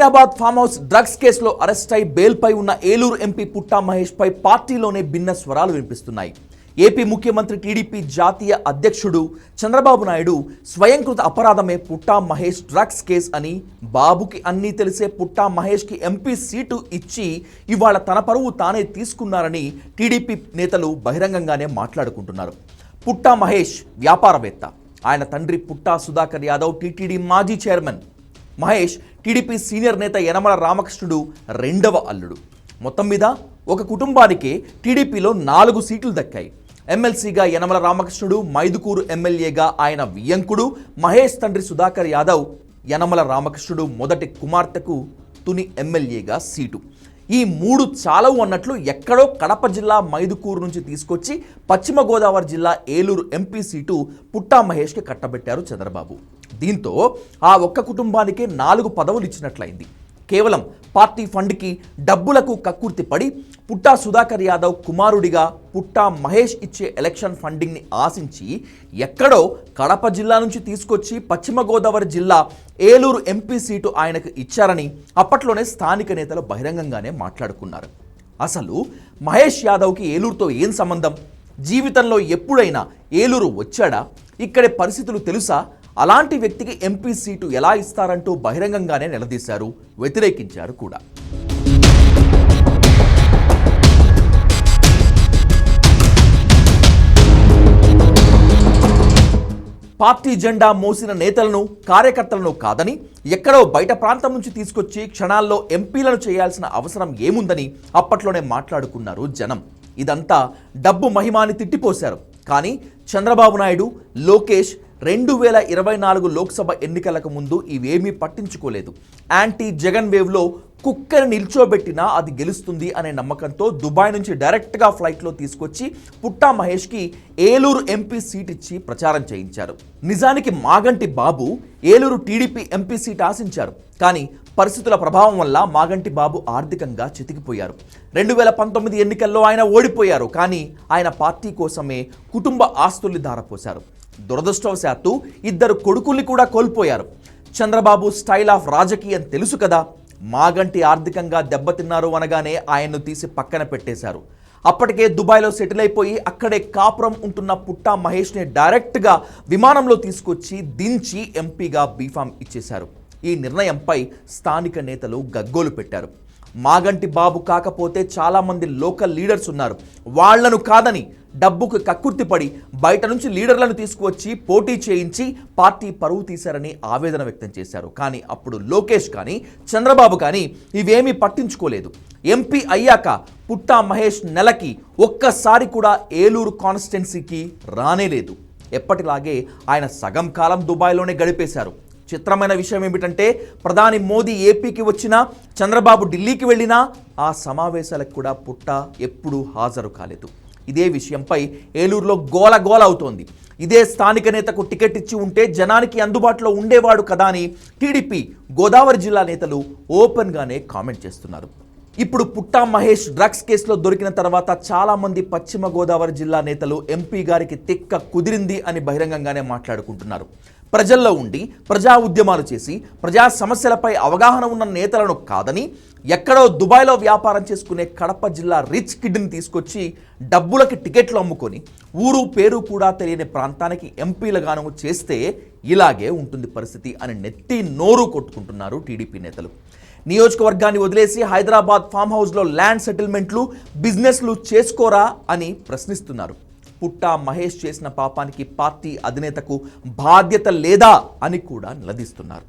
Hyderabad farm house drugs కేసులో arrest అయి బెయిల్పై ఉన్న ఏలూరు ఎంపీ పుట్టా మహేష్ పై పార్టీలోనే భిన్న స్వరాలు వినిపిస్తున్నాయి. ఏపీ ముఖ్యమంత్రి టీడీపీ జాతీయ అధ్యక్షుడు చంద్రబాబు నాయుడు స్వయంకృత అపరాధమే పుట్టా మహేష్ డ్రగ్స్ కేసు అని, బాబుకి అన్నీ తెలిసే పుట్టా మహేష్కి ఎంపీ సీటు ఇచ్చి ఇవాళ తన పరువు తానే తీసుకున్నారని టీడీపీ నేతలు బహిరంగంగానే మాట్లాడుకుంటున్నారు. పుట్టా మహేష్ వ్యాపారవేత్త. ఆయన తండ్రి పుట్టా సుధాకర్ యాదవ్ టీటీడీ మాజీ చైర్మన్. మహేష్ టీడీపీ సీనియర్ నేత యనమల రామకృష్ణుడు రెండవ అల్లుడు. మొత్తం మీద ఒక కుటుంబానికే టీడీపీలో 4 సీట్లు దక్కాయి. ఎమ్మెల్సీగా యనమల రామకృష్ణుడు, మైదుకూరు ఎమ్మెల్యేగా ఆయన వియ్యంకుడు మహేష్ తండ్రి సుధాకర్ యాదవ్, యనమల రామకృష్ణుడు మొదటి కుమార్తెకు తుని ఎమ్మెల్యేగా సీటు. ఈ 3 చాలవు అన్నట్లు ఎక్కడో కడప జిల్లా మైదుకూరు నుంచి తీసుకొచ్చి పశ్చిమ గోదావరి జిల్లా ఏలూరు ఎంపీ సీటు పుట్టా మహేష్కి కట్టబెట్టారు చంద్రబాబు. దీంతో ఆ ఒక్క కుటుంబానికే 4 పదవులు ఇచ్చినట్లయింది. కేవలం పార్టీ ఫండ్కి డబ్బులకు కక్కుర్తి పడి పుట్టా సుధాకర్ యాదవ్ కుమారుడిగా పుట్టా మహేష్ ఇచ్చే ఎలక్షన్ ఫండింగ్ని ఆశించి ఎక్కడో కడప జిల్లా నుంచి తీసుకొచ్చి పశ్చిమ గోదావరి జిల్లా ఏలూరు ఎంపీ సీటు ఆయనకు ఇచ్చారని అప్పట్లోనే స్థానిక నేతలు బహిరంగంగానే మాట్లాడుకున్నారు. అసలు మహేష్ యాదవ్కి ఏలూరుతో ఏం సంబంధం? జీవితంలో ఎప్పుడైనా ఏలూరు వచ్చాడా? ఇక్కడి పరిస్థితులు తెలుసా? అలాంటి వ్యక్తికి ఎంపీ సీటు ఎలా ఇస్తారంటూ బహిరంగంగానే నిలదీశారు, వ్యతిరేకించారు కూడా. పార్టీ జెండా మోసిన నేతలను, కార్యకర్తలను కాదని ఎక్కడో బయట ప్రాంతం నుంచి తీసుకొచ్చి క్షణాల్లో ఎంపీలను చేయాల్సిన అవసరం ఏముందని అప్పట్లోనే మాట్లాడుకున్నారు జనం. ఇదంతా డబ్బు మహిమాని తిట్టిపోశారు. కానీ చంద్రబాబు నాయుడు, లోకేష్ 2024 లోక్సభ ఎన్నికలకు ముందు ఇవేమీ పట్టించుకోలేదు. యాంటీ జగన్ వేవ్లో కుక్కని నిల్చోబెట్టినా అది గెలుస్తుంది అనే నమ్మకంతో దుబాయ్ నుంచి డైరెక్ట్గా ఫ్లైట్లో తీసుకొచ్చి పుట్టా మహేష్కి ఏలూరు ఎంపీ సీట్ ఇచ్చి ప్రచారం చేయించారు. నిజానికి మాగంటి బాబు ఏలూరు టీడీపీ ఎంపీ సీట్ ఆశించారు. కానీ పరిస్థితుల ప్రభావం వల్ల మాగంటి బాబు ఆర్థికంగా చితికిపోయారు. 2019 ఎన్నికల్లో ఆయన ఓడిపోయారు. కానీ ఆయన పార్టీ కోసమే కుటుంబ ఆస్తుల్ని ధారపోశారు. దురదృష్టవశాత్తు 2 కొడుకుల్ని కూడా కోల్పోయారు. చంద్రబాబు స్టైల్ ఆఫ్ రాజకీయం తెలుసు కదా. మాగంటి ఆర్థికంగా దెబ్బతిన్నారు అనగానే ఆయన్ను తీసి పక్కన పెట్టేశారు. అప్పటికే దుబాయ్లో సెటిల్ అయిపోయి అక్కడే కాపురం ఉంటున్న పుట్టా మహేష్ని డైరెక్ట్గా విమానంలో తీసుకొచ్చి దించి ఎంపీగా బీఫామ్ ఇచ్చేశారు. ఈ నిర్ణయంపై స్థానిక నేతలు గగ్గోలు పెట్టారు. మాగంటి బాబు కాకపోతే చాలామంది లోకల్ లీడర్స్ ఉన్నారు. వాళ్లను కాదని డబ్బుకు కక్కుర్తిపడి బయట నుంచి లీడర్లను తీసుకువచ్చి పోటీ చేయించి పార్టీ పరువు తీశారని ఆవేదన వ్యక్తం చేశారు. కానీ అప్పుడు లోకేష్ కానీ చంద్రబాబు కానీ ఇవేమీ పట్టించుకోలేదు. ఎంపీ అయ్యాక పుట్టా మహేష్ నెలకి ఒక్కసారి కూడా ఏలూరు కాన్స్టిట్యున్సీకి రానేలేదు. ఎప్పటిలాగే ఆయన సగం కాలం దుబాయ్లోనే గడిపేశారు. చిత్రమైన విషయం ఏమిటంటే ప్రధాని మోదీ ఏపీకి వచ్చినా, చంద్రబాబు ఢిల్లీకి వెళ్ళినా ఆ సమావేశాలకు కూడా పుట్టా ఎప్పుడూ హాజరు కాలేదు. ఇదే విషయంపై ఏలూరులో గోల అవుతోంది. ఇదే స్థానిక నేతకు టికెట్ ఇచ్చి ఉంటే జనానికి అందుబాటులో ఉండేవాడు కదా అని టీడీపీ గోదావరి జిల్లా నేతలు ఓపెన్గానే కామెంట్ చేస్తున్నారు. ఇప్పుడు పుట్టా మహేష్ డ్రగ్స్ కేసులో దొరికిన తర్వాత చాలామంది పశ్చిమ గోదావరి జిల్లా నేతలు ఎంపీ గారికి తిక్క కుదిరింది అని బహిరంగంగానే మాట్లాడుకుంటున్నారు. ప్రజల్లో ఉండి ప్రజా ఉద్యమాలు చేసి ప్రజా సమస్యలపై అవగాహన ఉన్న నేతలను కాదని ఎక్కడో దుబాయ్లో వ్యాపారం చేసుకునే కడప జిల్లా రిచ్ కిడ్ని తీసుకొచ్చి డబ్బులకి టికెట్లు అమ్ముకొని ఊరు పేరు కూడా తెలియని ప్రాంతానికి ఎంపీలుగాను చేస్తే ఇలాగే ఉంటుంది పరిస్థితి అని నెత్తి నోరు కొట్టుకుంటున్నారు టీడీపీ నేతలు. నియోజకవర్గాన్ని వదిలేసి హైదరాబాద్ ఫామ్ హౌస్లో ల్యాండ్ సెటిల్మెంట్లు, బిజినెస్లు చేసుకోరా అని ప్రశ్నిస్తున్నారు. పుట్టా మహేష్ చేసిన పాపానికి పార్టీ అధినేతకు బాధ్యత లేదా అని కూడా నిలదీస్తున్నారు.